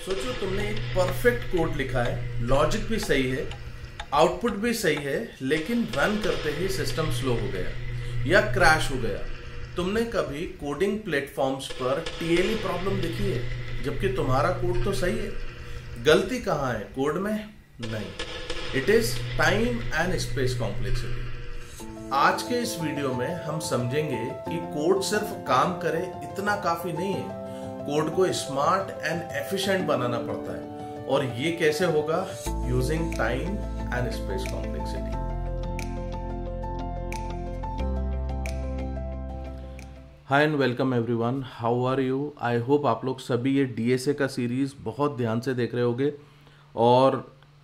सोचो तुमने एक परफेक्ट कोड लिखा है, लॉजिक भी सही है, आउटपुट भी सही है, लेकिन रन करते ही सिस्टम स्लो हो गया या क्रैश हो गया। तुमने कभी कोडिंग प्लेटफॉर्म्स पर टीएलई प्रॉब्लम देखी है, जबकि तुम्हारा कोड तो सही है। गलती कहाँ है, कोड में नहीं, it is time and space complexity. आज के इस वीडियो में हम समझेंगे कि कोड सिर्फ काम करे इतना काफी नहीं है, कोड को स्मार्ट एंड एफिशिएंट बनाना पड़ता है। और ये कैसे होगा? Using time and space complexity. Hi and welcome everyone, how are you? I hope आप लोग सभी ये डीएसए का सीरीज बहुत ध्यान से देख रहे होंगे और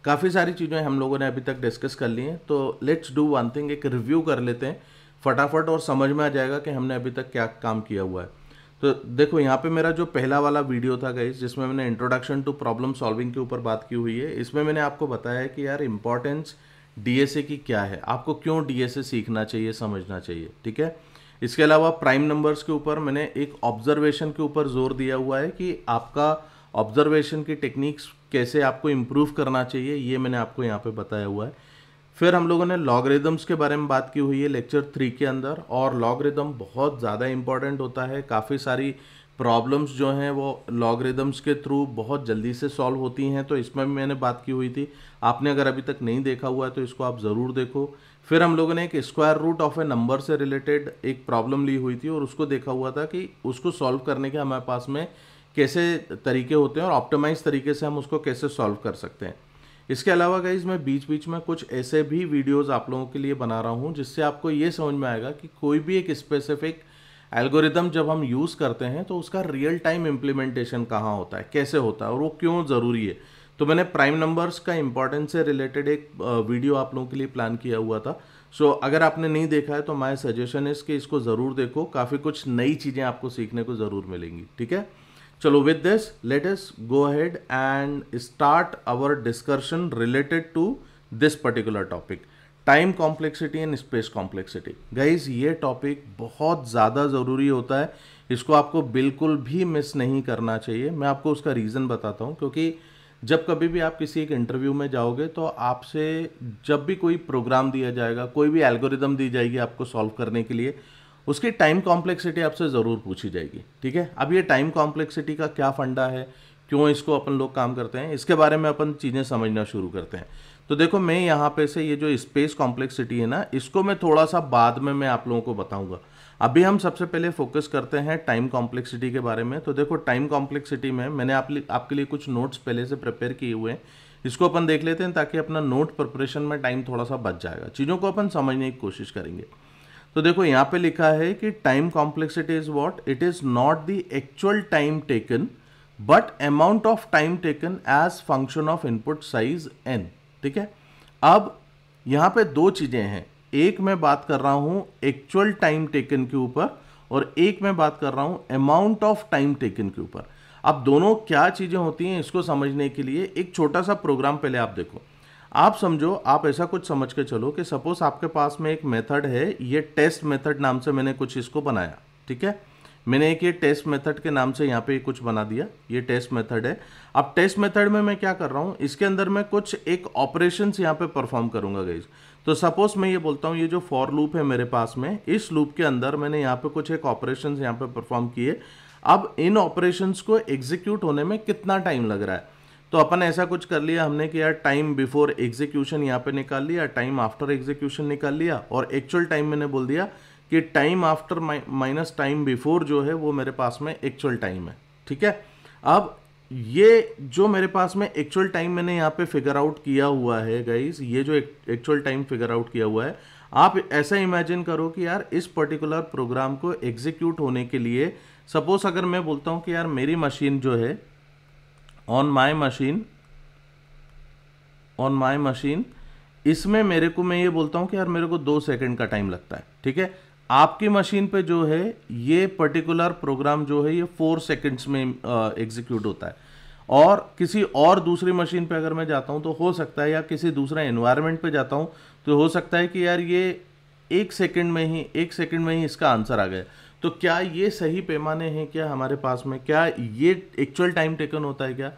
काफ़ी सारी चीज़ें हम लोगों ने अभी तक डिस्कस कर ली हैं। तो लेट्स डू वन थिंग, एक रिव्यू कर लेते हैं फटाफट और समझ में आ जाएगा कि हमने अभी तक क्या काम किया हुआ है। तो देखो यहाँ पे मेरा जो पहला वाला वीडियो था गाइस, जिसमें मैंने इंट्रोडक्शन टू प्रॉब्लम सॉल्विंग के ऊपर बात की हुई है, इसमें मैंने आपको बताया है कि यार इंपॉर्टेंस डीएसए की क्या है, आपको क्यों डीएसए सीखना चाहिए, समझना चाहिए, ठीक है। इसके अलावा प्राइम नंबर्स के ऊपर मैंने एक ऑब्जर्वेशन के ऊपर जोर दिया हुआ है कि आपका ऑब्जर्वेशन की टेक्निक्स कैसे आपको इम्प्रूव करना चाहिए, ये मैंने आपको यहाँ पे बताया हुआ है। फिर हम लोगों ने लॉगरिदम्स के बारे में बात की हुई है लेक्चर 3 के अंदर, और लॉगरिदम बहुत ज़्यादा इंपॉर्टेंट होता है। काफ़ी सारी प्रॉब्लम्स जो हैं वो लॉगरिदम्स के थ्रू बहुत जल्दी से सॉल्व होती हैं, तो इसमें भी मैंने बात की हुई थी। आपने अगर अभी तक नहीं देखा हुआ है तो इसको आप ज़रूर देखो। फिर हम लोगों ने एक square root of a number से रिलेटेड एक प्रॉब्लम ली हुई थी और उसको देखा हुआ था कि उसको सॉल्व करने के हमारे पास में कैसे तरीके होते हैं और ऑप्टिमाइज तरीके से हम उसको कैसे सॉल्व कर सकते हैं। इसके अलावा गाइज मैं बीच बीच में कुछ ऐसे भी वीडियोस आप लोगों के लिए बना रहा हूं जिससे आपको ये समझ में आएगा कि कोई भी एक स्पेसिफिक एल्गोरिदम जब हम यूज़ करते हैं तो उसका रियल टाइम इम्प्लीमेंटेशन कहाँ होता है, कैसे होता है और वो क्यों ज़रूरी है। तो मैंने प्राइम नंबर्स का इंपॉर्टेंस से रिलेटेड एक वीडियो आप लोगों के लिए प्लान किया हुआ था। सो अगर आपने नहीं देखा है तो माय सजेशन है कि इसको ज़रूर देखो, काफ़ी कुछ नई चीज़ें आपको सीखने को ज़रूर मिलेंगी, ठीक है। चलो with this let us go ahead and start our discussion related to this particular topic, time complexity and space complexity. Guys ये टॉपिक बहुत ज़्यादा ज़रूरी होता है, इसको आपको बिल्कुल भी मिस नहीं करना चाहिए। मैं आपको उसका रीज़न बताता हूँ, क्योंकि जब कभी भी आप किसी एक इंटरव्यू में जाओगे तो आपसे जब भी कोई प्रोग्राम दिया जाएगा, कोई भी एल्गोरिदम दी जाएगी आपको सॉल्व करने के लिए, उसकी टाइम कॉम्प्लेक्सिटी आपसे ज़रूर पूछी जाएगी, ठीक है। अब ये टाइम कॉम्प्लेक्सिटी का क्या फंडा है, क्यों इसको अपन लोग काम करते हैं, इसके बारे में अपन चीज़ें समझना शुरू करते हैं। तो देखो मैं यहाँ पे से ये जो स्पेस कॉम्प्लेक्सिटी है ना, इसको मैं थोड़ा सा बाद में मैं आप लोगों को बताऊंगा। अभी हम सबसे पहले फोकस करते हैं टाइम कॉम्प्लेक्सिटी के बारे में। तो देखो टाइम कॉम्प्लेक्सिटी में मैंने आपके लिए कुछ नोट्स पहले से प्रिपेयर किए हुए हैं, इसको अपन देख लेते हैं ताकि अपना नोट प्रिपरेशन में टाइम थोड़ा सा बच जाएगा, चीज़ों को अपन समझने की कोशिश करेंगे। तो देखो यहाँ पे लिखा है कि time complexity is what, it is not the actual time taken but amount of time taken as function of input size n, ठीक है। अब यहाँ पे दो चीजें हैं, एक मैं बात कर रहा हूँ एक्चुअल टाइम टेकन के ऊपर और एक मैं बात कर रहा हूँ अमाउंट ऑफ टाइम टेकन के ऊपर। अब दोनों क्या चीजें होती हैं इसको समझने के लिए एक छोटा सा प्रोग्राम पहले आप देखो। आप समझो, आप ऐसा कुछ समझ के चलो कि सपोज आपके पास में एक मेथड है, ये टेस्ट मेथड नाम से मैंने कुछ इसको बनाया, ठीक है। मैंने एक ये टेस्ट मेथड के नाम से यहाँ पे कुछ बना दिया, ये टेस्ट मेथड है। अब टेस्ट मेथड में मैं क्या कर रहा हूँ, इसके अंदर मैं कुछ एक ऑपरेशंस यहाँ पे परफॉर्म करूंगा गाइज। तो सपोज मैं ये बोलता हूँ, ये जो फॉर लूप है मेरे पास में, इस लूप के अंदर मैंने यहाँ पे कुछ एक ऑपरेशंस यहाँ पे परफॉर्म किए। अब इन ऑपरेशंस को एग्जीक्यूट होने में कितना टाइम लग रहा है, तो अपन ऐसा कुछ कर लिया हमने कि यार टाइम बिफोर एग्जीक्यूशन यहाँ पे निकाल लिया, टाइम आफ्टर एग्जीक्यूशन निकाल लिया, और एक्चुअल टाइम मैंने बोल दिया कि time after minus time before जो है वो मेरे पास में एक्चुअल टाइम है, ठीक है। अब ये जो मेरे पास में एक्चुअल टाइम मैंने यहाँ पे फिगर आउट किया हुआ है गाइज, ये जो एक्चुअल टाइम फिगर आउट किया हुआ है, आप ऐसा इमेजिन करो कि यार इस पर्टिकुलर प्रोग्राम को एग्जीक्यूट होने के लिए सपोज अगर मैं बोलता हूँ कि यार मेरी मशीन जो है ऑन माई मशीन, इसमें मेरे को, मैं ये बोलता हूं कि यार मेरे को 2 सेकंड का टाइम लगता है, ठीक है। आपकी मशीन पे जो है ये पर्टिकुलर प्रोग्राम जो है ये 4 सेकंड्स में एग्जीक्यूट होता है, और किसी और दूसरी मशीन पे अगर मैं जाता हूं तो हो सकता है, या किसी दूसरा एनवायरनमेंट पे जाता हूं तो हो सकता है कि यार ये 1 सेकंड में ही इसका आंसर आ गया। तो क्या ये सही पैमाने हैं क्या हमारे पास में, क्या ये एक्चुअल टाइम टेकन होता है क्या?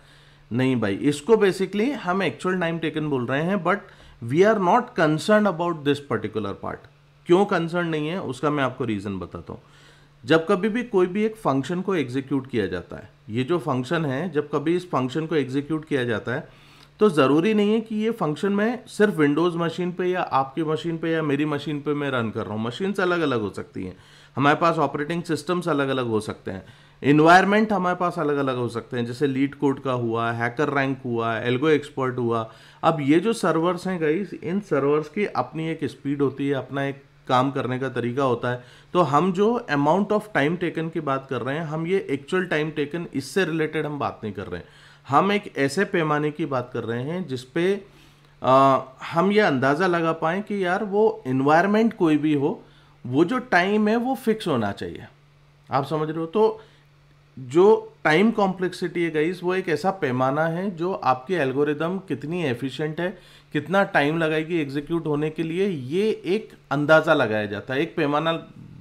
नहीं भाई, इसको बेसिकली हम एक्चुअल टाइम टेकन बोल रहे हैं, but we are not concern about this particular part. क्यों कंसर्न नहीं है उसका मैं आपको रीजन बताता हूँ। जब कभी भी कोई भी एक फंक्शन को एग्जीक्यूट किया जाता है, ये जो फंक्शन है, जब कभी इस फंक्शन को एग्जीक्यूट किया जाता है तो ज़रूरी नहीं है कि ये फंक्शन मैं सिर्फ विंडोज़ मशीन पे या आपकी मशीन पे या मेरी मशीन पे मैं रन कर रहा हूँ। मशीन्स अलग अलग हो सकती हैं, हमारे पास ऑपरेटिंग सिस्टम्स अलग अलग हो सकते हैं, इन्वायरमेंट हमारे पास अलग अलग हो सकते हैं, जैसे लीड कोड का हुआ, हैकर रैंक हुआ, एल्गो एक्सपर्ट हुआ। अब ये जो सर्वर्स हैं गाइस, इन सर्वर्स की अपनी एक स्पीड होती है, अपना एक काम करने का तरीका होता है। तो हम जो अमाउंट ऑफ टाइम टेकन की बात कर रहे हैं, हम ये एक्चुअल टाइम टेकन इससे रिलेटेड हम बात नहीं कर रहे हैं। हम एक ऐसे पैमाने की बात कर रहे हैं जिसपे हम ये अंदाज़ा लगा पाएँ कि यार वो इन्वायरमेंट कोई भी हो, वो जो टाइम है वो फिक्स होना चाहिए। आप समझ रहे हो? तो जो टाइम कॉम्प्लेक्सिटी है गाइस, वो एक ऐसा पैमाना है जो आपकी एल्गोरिदम कितनी एफिशिएंट है, कितना टाइम लगाएगी एग्जीक्यूट होने के लिए, ये एक अंदाज़ा लगाया जाता है, एक पैमाना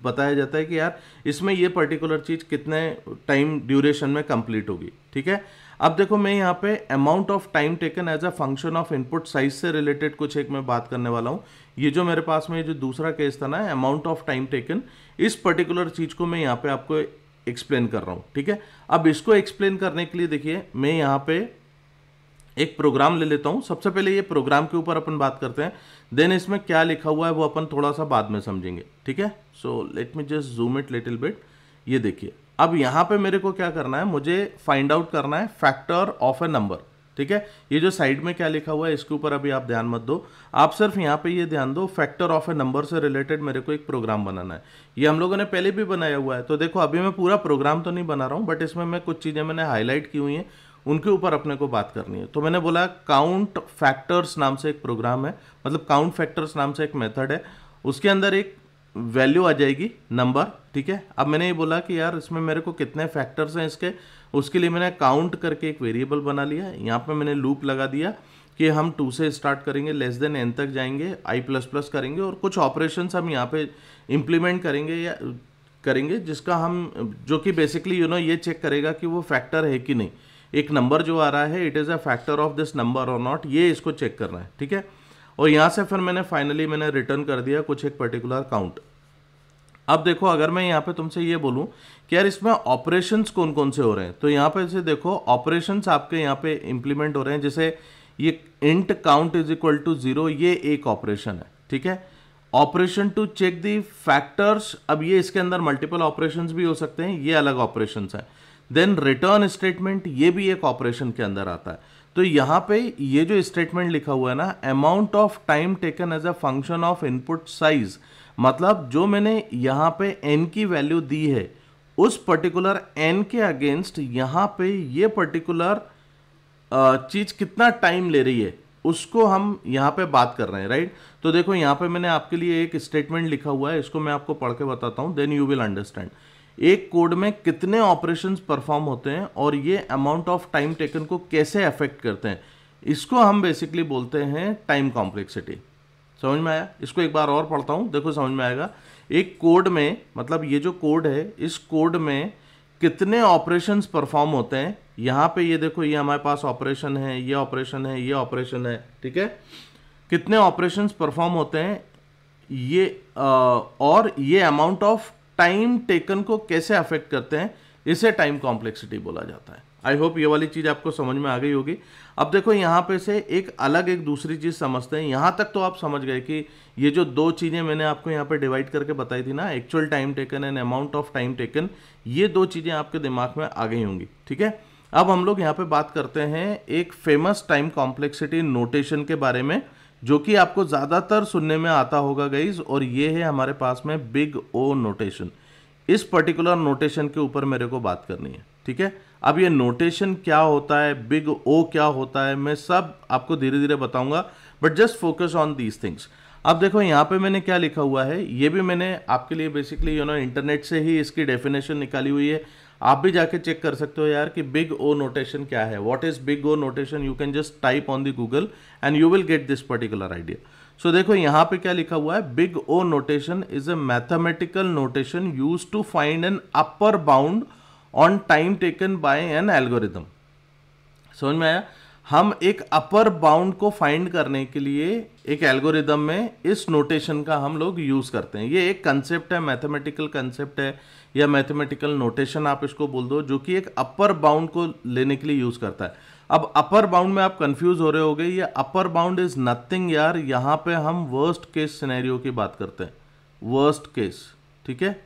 बताया जाता है कि यार इसमें ये पर्टिकुलर चीज़ कितने टाइम ड्यूरेशन में कंप्लीट होगी। ठीक है, अब देखो मैं यहाँ पे amount of time taken as a function of input size से रिलेटेड कुछ एक मैं बात करने वाला हूँ। ये जो मेरे पास में जो दूसरा केस था ना, अमाउंट ऑफ टाइम टेकन, इस पर्टिकुलर चीज़ को मैं यहाँ पे आपको एक्सप्लेन कर रहा हूँ। ठीक है, अब इसको एक्सप्लेन करने के लिए देखिए मैं यहाँ पे एक प्रोग्राम ले लेता हूँ। सबसे पहले ये प्रोग्राम के ऊपर अपन बात करते हैं, देन इसमें क्या लिखा हुआ है वो अपन थोड़ा सा बाद में समझेंगे। ठीक है, so let me just zoom it little bit. ये देखिए, अब यहाँ पे मेरे को क्या करना है, मुझे फाइंड आउट करना है फैक्टर ऑफ ए नंबर। ठीक है, ये जो साइड में क्या लिखा हुआ है इसके ऊपर अभी आप ध्यान मत दो, आप सिर्फ यहाँ पे ये ध्यान दो, फैक्टर ऑफ ए नंबर से रिलेटेड मेरे को एक प्रोग्राम बनाना है। ये हम लोगों ने पहले भी बनाया हुआ है, तो देखो अभी मैं पूरा प्रोग्राम तो नहीं बना रहा हूँ, बट इसमें मैं कुछ चीज़ें मैंने हाईलाइट की हुई हैं, उनके ऊपर अपने को बात करनी है। तो मैंने बोला काउंट फैक्टर्स नाम से एक प्रोग्राम है, मतलब काउंट फैक्टर्स नाम से एक मेथड है, उसके अंदर एक वैल्यू आ जाएगी नंबर। ठीक है, अब मैंने ये बोला कि यार इसमें मेरे को कितने फैक्टर्स हैं इसके, उसके लिए मैंने काउंट करके एक वेरिएबल बना लिया। यहाँ पे मैंने लूप लगा दिया कि हम 2 से स्टार्ट करेंगे, लेस देन n तक जाएंगे, i++ करेंगे और कुछ ऑपरेशंस हम यहाँ पे इम्प्लीमेंट करेंगे या करेंगे, जिसका हम जो कि बेसिकली ये चेक करेगा कि वो फैक्टर है कि नहीं, एक नंबर जो आ रहा है it is a factor of this number और नॉट, ये इसको चेक करना है। ठीक है, और यहाँ से फिर मैंने फाइनली रिटर्न कर दिया कुछ एक पर्टिकुलर काउंट। अब देखो अगर मैं यहाँ पे तुमसे ये बोलूँ कि यार इसमें ऑपरेशंस कौन कौन से हो रहे हैं, तो यहाँ पे से देखो ऑपरेशंस आपके यहाँ पे इंप्लीमेंट हो रहे हैं। जैसे ये int count is equal to 0, ये एक ऑपरेशन है। ठीक है, operation to check the factors, अब ये इसके अंदर मल्टीपल ऑपरेशंस भी हो सकते हैं, ये अलग ऑपरेशंस है। देन रिटर्न स्टेटमेंट, ये भी एक ऑपरेशन के अंदर आता है। तो यहाँ पे ये जो स्टेटमेंट लिखा हुआ है ना, amount of time taken as a function of input size, मतलब जो मैंने यहाँ पे n की वैल्यू दी है उस पर्टिकुलर n के अगेंस्ट यहाँ पे ये पर्टिकुलर चीज कितना टाइम ले रही है उसको हम यहाँ पे बात कर रहे हैं, राइट। तो देखो यहाँ पे मैंने आपके लिए एक स्टेटमेंट लिखा हुआ है, इसको मैं आपको पढ़ के बताता हूँ, देन यू विल अंडरस्टैंड एक कोड में कितने ऑपरेशंस परफॉर्म होते हैं और ये अमाउंट ऑफ टाइम टेकन को कैसे अफेक्ट करते हैं। इसको हम बेसिकली बोलते हैं टाइम कॉम्प्लेक्सिटी। समझ में आया? इसको एक बार और पढ़ता हूँ, देखो समझ में आएगा। एक कोड में, मतलब ये जो कोड है, इस कोड में कितने ऑपरेशंस परफॉर्म होते हैं। यहाँ पे ये देखो, ये हमारे पास ऑपरेशन है, ये ऑपरेशन है, ये ऑपरेशन है। ठीक है, कितने ऑपरेशंस परफॉर्म होते हैं ये और ये अमाउंट ऑफ टाइम टेकन को कैसे अफेक्ट करते हैं, इसे टाइम कॉम्प्लेक्सिटी बोला जाता है। आई होप ये वाली चीज़ आपको समझ में आ गई होगी। अब देखो यहाँ पे से एक दूसरी चीज़ समझते हैं। यहाँ तक तो आप समझ गए कि ये जो दो चीज़ें मैंने आपको यहाँ पे डिवाइड करके बताई थी ना, actual time taken and amount of time taken, ये दो चीज़ें आपके दिमाग में आ गई होंगी। ठीक है, अब हम लोग यहाँ पे बात करते हैं एक फेमस टाइम कॉम्प्लेक्सिटी नोटेशन के बारे में, जो कि आपको ज़्यादातर सुनने में आता होगा गाइज, और ये है हमारे पास में बिग ओ नोटेशन। इस पर्टिकुलर नोटेशन के ऊपर मेरे को बात करनी है। ठीक है, अब ये नोटेशन क्या होता है, बिग ओ क्या होता है, मैं सब आपको धीरे धीरे बताऊंगा, but just focus on these things. अब देखो यहाँ पे मैंने क्या लिखा हुआ है, ये भी मैंने आपके लिए बेसिकली इंटरनेट से ही इसकी डेफिनेशन निकाली हुई है। आप भी जाके चेक कर सकते हो यार कि बिग ओ नोटेशन क्या है, what is big O notation. You can just type on the Google and you will get this particular idea. So देखो यहाँ पे क्या लिखा हुआ है, big O notation is a mathematical notation used to find an upper bound on time taken by an algorithm. समझ में आया? हम एक अपर बाउंड को फाइंड करने के लिए एक एल्गोरिदम में इस नोटेशन का हम लोग यूज करते हैं। ये एक कंसेप्ट है, मैथमेटिकल कंसेप्ट है या मैथमेटिकल नोटेशन आप इसको बोल दो, जो कि एक अपर बाउंड को लेने के लिए यूज करता है। अब अपर बाउंड में आप कंफ्यूज हो रहे होगे, ये अपर बाउंड इज नथिंग यार, यहाँ पे हम वर्स्ट केस सिनेरियो की बात करते हैं, वर्स्ट केस, ठीक है।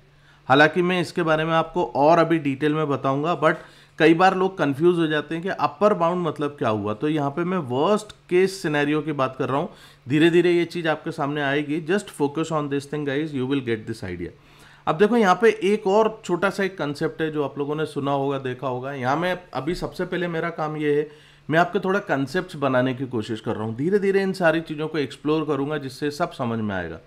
हालांकि मैं इसके बारे में आपको और अभी डिटेल में बताऊंगा, बट कई बार लोग कंफ्यूज हो जाते हैं कि अपर बाउंड मतलब क्या हुआ। तो यहाँ पे मैं वर्स्ट केस सिनेरियो की बात कर रहा हूँ। धीरे धीरे ये चीज़ आपके सामने आएगी। Just focus on this thing guys, you will get this idea. अब देखो यहाँ पे एक और छोटा सा एक कंसेप्ट है जो आप लोगों ने सुना होगा, देखा होगा। यहाँ मैं अभी सबसे पहले मेरा काम ये है, मैं आपके थोड़ा कंसेप्ट बनाने की कोशिश कर रहा हूँ। धीरे धीरे इन सारी चीज़ों को एक्सप्लोर करूँगा जिससे सब समझ में आएगा।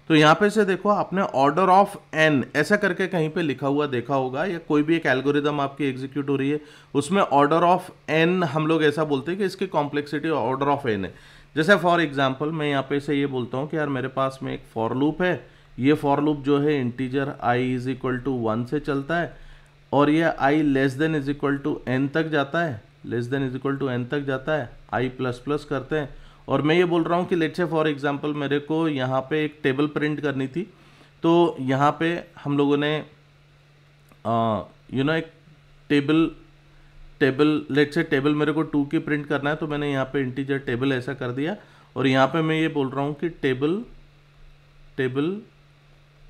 तो यहाँ पे से देखो, आपने ऑर्डर ऑफ एन ऐसा करके कहीं पे लिखा हुआ देखा होगा, या कोई भी एक एल्गोरिदम आपकी एग्जीक्यूट हो रही है, उसमें ऑर्डर ऑफ एन हम लोग ऐसा बोलते हैं कि इसकी कॉम्प्लेक्सिटी ऑर्डर ऑफ एन है। जैसे फॉर एग्जांपल मैं यहाँ पे से ये बोलता हूँ कि यार मेरे पास में एक फॉर लूप है। ये फॉर लूप जो है integer i is equal to 1 से चलता है, और ये i less than is equal to n तक जाता है, less than is equal to n तक जाता है, i प्लस प्लस करते हैं। और मैं ये बोल रहा हूँ कि लेट्स से फॉर एग्जांपल मेरे को यहाँ पे एक टेबल प्रिंट करनी थी, तो यहाँ पे हम लोगों ने एक टेबल लेट्स से टेबल मेरे को 2 की प्रिंट करना है, तो मैंने यहाँ पे इंटीजर टेबल ऐसा कर दिया, और यहाँ पे मैं ये बोल रहा हूँ कि टेबल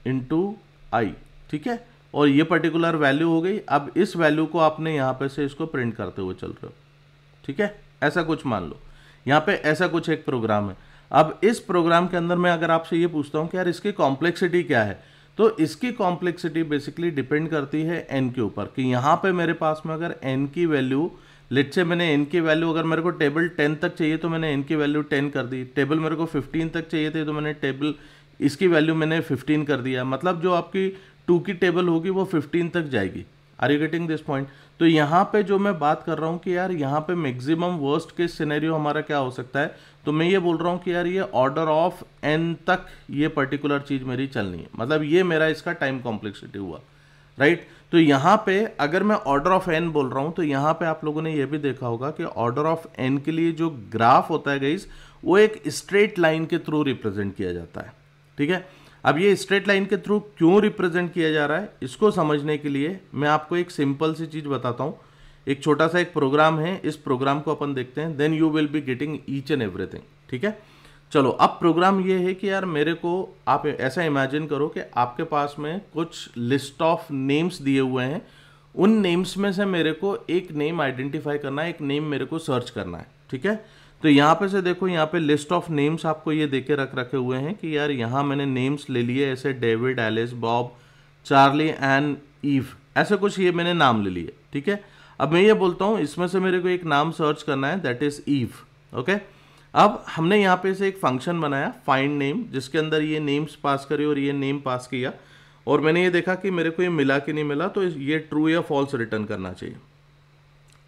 इंटू आई, ठीक है। और ये पर्टिकुलर वैल्यू हो गई। अब इस वैल्यू को आपने यहाँ पे से इसको प्रिंट करते हुए चल रहे हो, ठीक है। ऐसा कुछ मान लो, यहाँ पे ऐसा कुछ एक प्रोग्राम है। अब इस प्रोग्राम के अंदर मैं अगर आपसे ये पूछता हूँ कि यार इसकी कॉम्प्लेक्सिटी क्या है, तो इसकी कॉम्प्लेक्सिटी बेसिकली डिपेंड करती है n के ऊपर, कि यहाँ पे मेरे पास में अगर n की वैल्यू, लेट्स से मैंने n की वैल्यू, अगर मेरे को टेबल 10 तक चाहिए तो मैंने n की वैल्यू 10 कर दी। टेबल मेरे को 15 तक चाहिए थे तो मैंने टेबल इसकी वैल्यू मैंने 15 कर दिया। मतलब जो आपकी 2 की टेबल होगी वो 15 तक जाएगी। Are you getting this point? तो यहाँ पे जो मैं बात कर रहा हूँ कि यार यहाँ पे मैक्सिमम वर्स्ट केस सिनेरियो हमारा क्या हो सकता है, तो मैं ये बोल रहा हूँ कि यार ये ऑर्डर ऑफ n तक ये पर्टिकुलर चीज़ मेरी चलनी है। मतलब ये मेरा इसका टाइम कॉम्प्लेक्सिटी हुआ, राइट। तो यहाँ पे अगर मैं ऑर्डर ऑफ n बोल रहा हूँ, तो यहाँ पे आप लोगों ने ये भी देखा होगा कि ऑर्डर ऑफ n के लिए जो ग्राफ होता है गाइस, वो एक स्ट्रेट लाइन के थ्रू रिप्रेजेंट किया जाता है, ठीक है। अब ये स्ट्रेट लाइन के थ्रू क्यों रिप्रेजेंट किया जा रहा है, इसको समझने के लिए मैं आपको एक सिंपल सी चीज़ बताता हूँ। एक छोटा सा एक प्रोग्राम है, इस प्रोग्राम को अपन देखते हैं, then you will be getting each and everything, ठीक है। चलो, अब प्रोग्राम ये है कि यार मेरे को, आप ऐसा इमेजिन करो कि आपके पास में कुछ लिस्ट ऑफ नेम्स दिए हुए हैं। उन नेम्स में से मेरे को एक नेम आइडेंटिफाई करना है, एक नेम मेरे को सर्च करना है, ठीक है। तो यहाँ पे से देखो, यहाँ पे लिस्ट ऑफ नेम्स आपको ये देके रखे हुए हैं कि यार यहाँ मैंने नेम्स ले लिए ऐसे, David, Alice, Bob, Charlie and Eve, ऐसे कुछ ये मैंने नाम ले लिए, ठीक है। अब मैं ये बोलता हूँ इसमें से मेरे को एक नाम सर्च करना है, दैट इज ईव, ओके। अब हमने यहाँ पे से एक फंक्शन बनाया फाइंड नेम, जिसके अंदर ये नेम्स पास करे और ये नेम पास किया, और मैंने ये देखा कि मेरे को ये मिला कि नहीं मिला, तो ये ट्रू या फॉल्स रिटर्न करना चाहिए।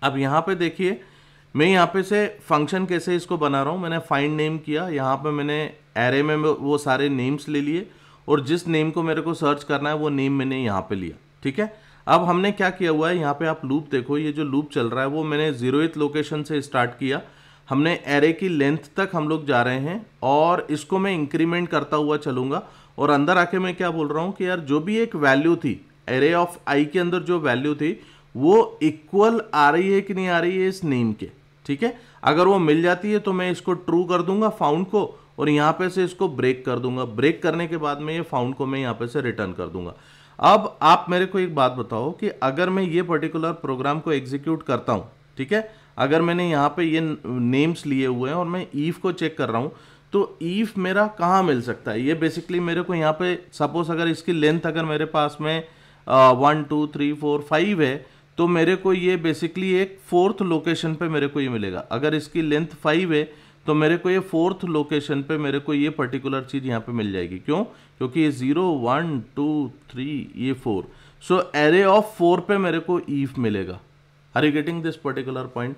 अब यहाँ पे देखिए, मैं यहाँ पे से फंक्शन कैसे इसको बना रहा हूँ, मैंने फाइंड नेम किया, यहाँ पे मैंने एरे में वो सारे नेम्स ले लिए, और जिस नेम को मेरे को सर्च करना है वो नेम मैंने यहाँ पे लिया, ठीक है। अब हमने क्या किया हुआ है, यहाँ पे आप लूप देखो, ये जो लूप चल रहा है वो मैंने 0th लोकेशन से स्टार्ट किया। हमने एरे की लेंथ तक हम लोग जा रहे हैं, और इसको मैं इंक्रीमेंट करता हुआ चलूंगा, और अंदर आके मैं क्या बोल रहा हूँ कि यार जो भी एक वैल्यू थी एरे ऑफ आई के अंदर, जो वैल्यू थी वो इक्वल आ रही है कि नहीं आ रही है इस नेम के, ठीक है। अगर वो मिल जाती है तो मैं इसको ट्रू कर दूंगा फाउंड को, और यहाँ पे से इसको ब्रेक कर दूंगा। ब्रेक करने के बाद में ये फाउंड को मैं यहाँ पे से रिटर्न कर दूंगा। अब आप मेरे को एक बात बताओ कि अगर मैं ये पर्टिकुलर प्रोग्राम को एग्जीक्यूट करता हूँ, ठीक है, अगर मैंने यहाँ पे ये नेम्स लिए हुए हैं और मैं ईव को चेक कर रहा हूँ, तो ईव मेरा कहाँ मिल सकता है। ये बेसिकली मेरे को यहाँ पे सपोज अगर इसकी लेंथ अगर मेरे पास में 1 2 3 4 5 है, तो मेरे को ये बेसिकली एक 4th लोकेशन पे मेरे को ये मिलेगा। अगर इसकी लेंथ 5 है तो मेरे को ये 4th लोकेशन पे मेरे को ये पर्टिकुलर चीज़ यहाँ पे मिल जाएगी। क्यों? क्योंकि ये 0 1 2 3 ये 4, सो एरे ऑफ 4 पे मेरे को ईव मिलेगा। Are you getting this particular point?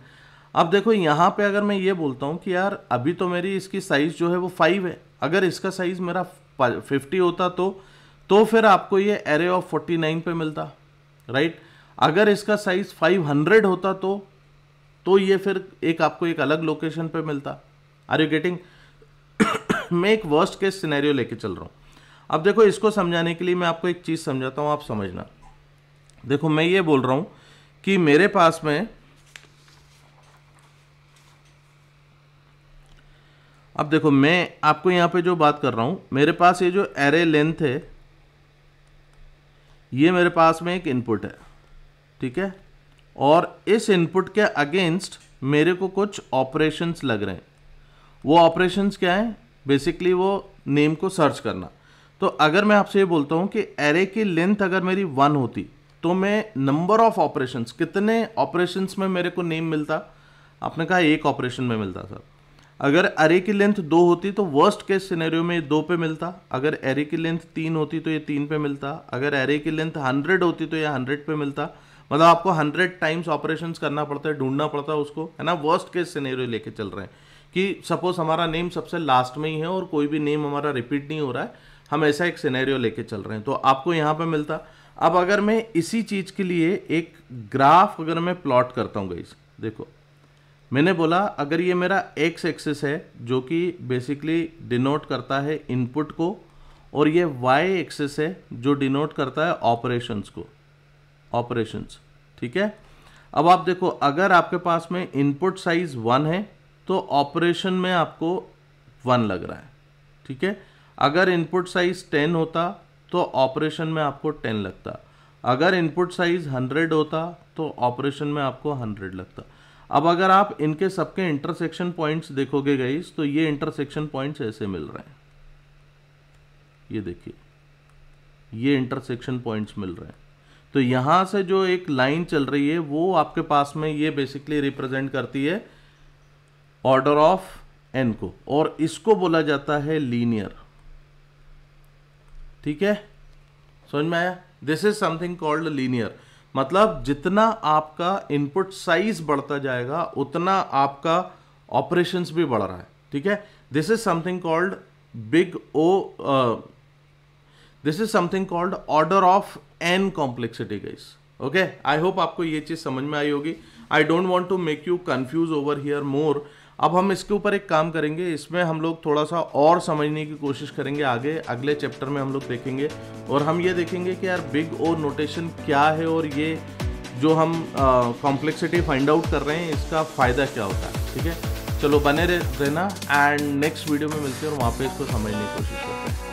अब देखो यहाँ पे अगर मैं ये बोलता हूँ कि यार अभी तो मेरी इसकी साइज जो है वो 5 है, अगर इसका साइज मेरा 50 होता तो फिर आपको ये एरे ऑफ 49 पे मिलता, राइट। अगर इसका साइज 500 होता तो ये फिर एक आपको एक अलग लोकेशन पे मिलता। Are you getting? मैं एक वर्स्ट केस सिनेरियो लेके चल रहा हूँ। अब देखो, इसको समझाने के लिए मैं आपको एक चीज़ समझाता हूँ, आप समझना। देखो, मैं ये बोल रहा हूँ कि मेरे पास में, अब देखो मैं आपको यहाँ पे जो बात कर रहा हूँ, मेरे पास ये जो एरे लेंथ है, ये मेरे पास में एक इनपुट है, ठीक है, और इस इनपुट के अगेंस्ट मेरे को कुछ ऑपरेशंस लग रहे हैं। वो ऑपरेशंस क्या है? बेसिकली वो नेम को सर्च करना। तो अगर मैं आपसे ये बोलता हूँ कि एरे की लेंथ अगर मेरी 1 होती तो मैं नंबर ऑफ ऑपरेशंस, कितने ऑपरेशंस में मेरे को नेम मिलता? आपने कहा एक ऑपरेशन में मिलता सर। अगर एरे की लेंथ 2 होती तो वर्स्ट केस सिनेरियो में 2 पे मिलता। अगर एरे की लेंथ 3 होती तो ये 3 पे मिलता। अगर एरे की लेंथ 100 होती तो ये 100 पे मिलता। मतलब आपको 100 टाइम्स ऑपरेशंस करना पड़ता है, ढूंढना पड़ता है उसको, है ना। वर्स्ट केस सिनेरियो लेके चल रहे हैं कि सपोज हमारा नेम सबसे लास्ट में ही है और कोई भी नेम हमारा रिपीट नहीं हो रहा है, हम ऐसा एक सिनेरियो लेके चल रहे हैं, तो आपको यहाँ पे मिलता। अब अगर मैं इसी चीज़ के लिए एक ग्राफ अगर मैं प्लॉट करता हूँ गाइस, देखो मैंने बोला अगर ये मेरा एक्स एक्सिस है जो कि बेसिकली डिनोट करता है इनपुट को, और ये वाई एक्सिस है जो डिनोट करता है ऑपरेशंस को, ऑपरेशंस, ठीक है। अब आप देखो, अगर आपके पास में इनपुट साइज 1 है तो ऑपरेशन में आपको 1 लग रहा है, ठीक है। अगर इनपुट साइज 10 होता तो ऑपरेशन में आपको 10 लगता। अगर इनपुट साइज 100 होता तो ऑपरेशन में आपको 100 लगता। अब अगर आप इनके सबके इंटरसेक्शन पॉइंट्स देखोगे गाइस, तो ये इंटरसेक्शन पॉइंट्स ऐसे मिल रहे हैं, ये देखिए, ये इंटरसेक्शन पॉइंट्स मिल रहे हैं। तो यहां से जो एक लाइन चल रही है वो आपके पास में ये बेसिकली रिप्रेजेंट करती है ऑर्डर ऑफ एन को, और इसको बोला जाता है लीनियर, ठीक है। समझ में आया? This is something called linear. मतलब जितना आपका इनपुट साइज बढ़ता जाएगा उतना आपका ऑपरेशंस भी बढ़ रहा है, ठीक है। This is something called big O, this is something called order of n complexity guys. Okay, I hope आपको ये चीज समझ में आई होगी। I don't want to make you confuse over here more. अब हम इसके ऊपर एक काम करेंगे, इसमें हम लोग थोड़ा सा और समझने की कोशिश करेंगे आगे, अगले चैप्टर में हम लोग देखेंगे, और हम ये देखेंगे कि यार बिग ओ नोटेशन क्या है, और ये जो हम कॉम्प्लेक्सिटी फाइंड आउट कर रहे हैं इसका फ़ायदा क्या होता है, ठीक है। चलो बने रहना, एंड नेक्स्ट वीडियो में मिलते हैं और वहाँ पे इसको समझने की कोशिश करते हैं।